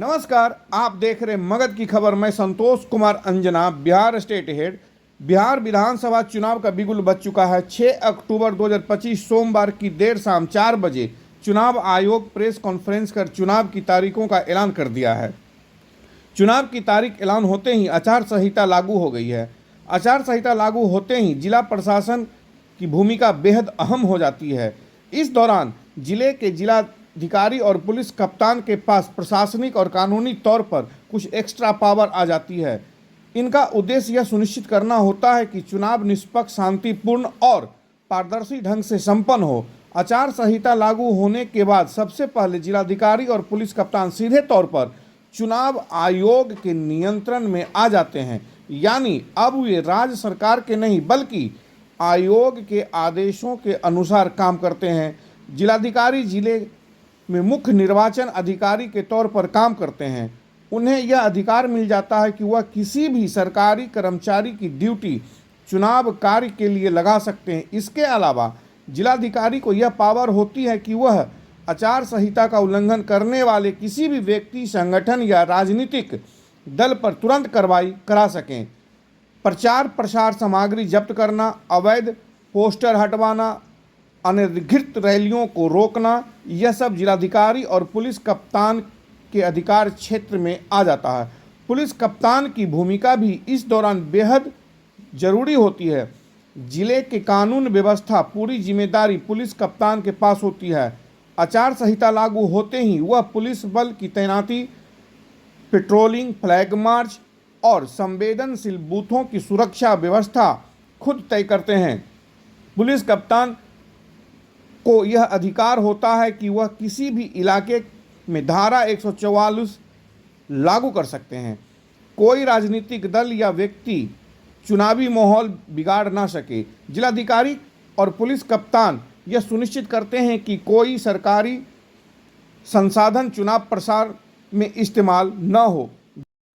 नमस्कार, आप देख रहे मगध की खबर। मैं संतोष कुमार अंजना, बिहार स्टेट हेड। बिहार विधानसभा चुनाव का बिगुल बज चुका है। 6 अक्टूबर 2025 सोमवार की देर शाम 4 बजे चुनाव आयोग प्रेस कॉन्फ्रेंस कर चुनाव की तारीखों का ऐलान कर दिया है। चुनाव की तारीख ऐलान होते ही आचार संहिता लागू हो गई है। आचार संहिता लागू होते ही जिला प्रशासन की भूमिका बेहद अहम हो जाती है। इस दौरान जिले के जिलाधिकारी और पुलिस कप्तान के पास प्रशासनिक और कानूनी तौर पर कुछ एक्स्ट्रा पावर आ जाती है। इनका उद्देश्य यह सुनिश्चित करना होता है कि चुनाव निष्पक्ष, शांतिपूर्ण और पारदर्शी ढंग से संपन्न हो। आचार संहिता लागू होने के बाद सबसे पहले जिलाधिकारी और पुलिस कप्तान सीधे तौर पर चुनाव आयोग के नियंत्रण में आ जाते हैं, यानी अब वे राज्य सरकार के नहीं बल्कि आयोग के आदेशों के अनुसार काम करते हैं। जिलाधिकारी जिले में मुख्य निर्वाचन अधिकारी के तौर पर काम करते हैं। उन्हें यह अधिकार मिल जाता है कि वह किसी भी सरकारी कर्मचारी की ड्यूटी चुनाव कार्य के लिए लगा सकते हैं। इसके अलावा जिलाधिकारी को यह पावर होती है कि वह आचार संहिता का उल्लंघन करने वाले किसी भी व्यक्ति, संगठन या राजनीतिक दल पर तुरंत कार्रवाई करा सकें। प्रचार प्रसार सामग्री जब्त करना, अवैध पोस्टर हटवाना, अनधिकृत रैलियों को रोकना, यह सब जिलाधिकारी और पुलिस कप्तान के अधिकार क्षेत्र में आ जाता है। पुलिस कप्तान की भूमिका भी इस दौरान बेहद जरूरी होती है। जिले के कानून व्यवस्था पूरी जिम्मेदारी पुलिस कप्तान के पास होती है। आचार संहिता लागू होते ही वह पुलिस बल की तैनाती, पेट्रोलिंग, फ्लैग मार्च और संवेदनशील बूथों की सुरक्षा व्यवस्था खुद तय करते हैं। पुलिस कप्तान को यह अधिकार होता है कि वह किसी भी इलाके में धारा 144 लागू कर सकते हैं। कोई राजनीतिक दल या व्यक्ति चुनावी माहौल बिगाड़ ना सके। जिलाधिकारी और पुलिस कप्तान यह सुनिश्चित करते हैं कि कोई सरकारी संसाधन चुनाव प्रसार में इस्तेमाल न हो।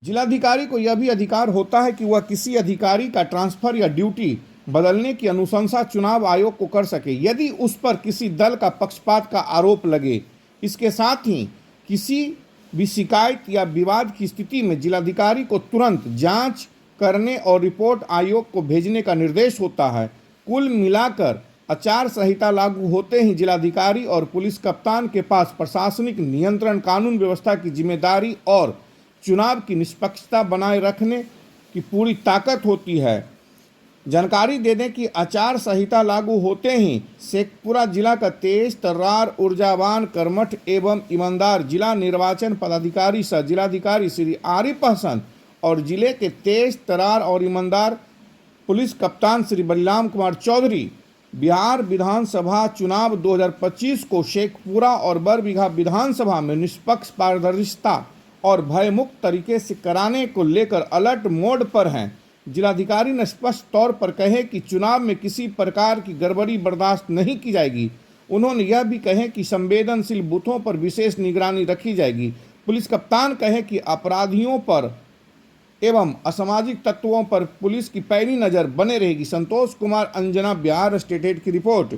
जिलाधिकारी को यह भी अधिकार होता है कि वह किसी अधिकारी का ट्रांसफर या ड्यूटी बदलने की अनुशंसा चुनाव आयोग को कर सके, यदि उस पर किसी दल का पक्षपात का आरोप लगे। इसके साथ ही किसी भी शिकायत या विवाद की स्थिति में जिलाधिकारी को तुरंत जांच करने और रिपोर्ट आयोग को भेजने का निर्देश होता है। कुल मिलाकर आचार संहिता लागू होते ही जिलाधिकारी और पुलिस कप्तान के पास प्रशासनिक नियंत्रण, कानून व्यवस्था की जिम्मेदारी और चुनाव की निष्पक्षता बनाए रखने की पूरी ताकत होती है। जानकारी दे दें कि आचार संहिता लागू होते ही शेखपुरा जिला का तेज तर्रार, ऊर्जावान, कर्मठ एवं ईमानदार जिला निर्वाचन पदाधिकारी सह जिलाधिकारी श्री आरिफ हसन और जिले के तेज तर्रार और ईमानदार पुलिस कप्तान श्री बलराम कुमार चौधरी बिहार विधानसभा चुनाव 2025 को शेखपुरा और बरबीघा विधानसभा में निष्पक्ष, पारदर्शिता और भयमुक्त तरीके से कराने को लेकर अलर्ट मोड पर हैं। जिलाधिकारी ने स्पष्ट तौर पर कहे कि चुनाव में किसी प्रकार की गड़बड़ी बर्दाश्त नहीं की जाएगी। उन्होंने यह भी कहे कि संवेदनशील बूथों पर विशेष निगरानी रखी जाएगी। पुलिस कप्तान कहे कि अपराधियों पर एवं असामाजिक तत्वों पर पुलिस की पैनी नज़र बने रहेगी। संतोष कुमार अंजना, बिहार स्टेट हेड की रिपोर्ट।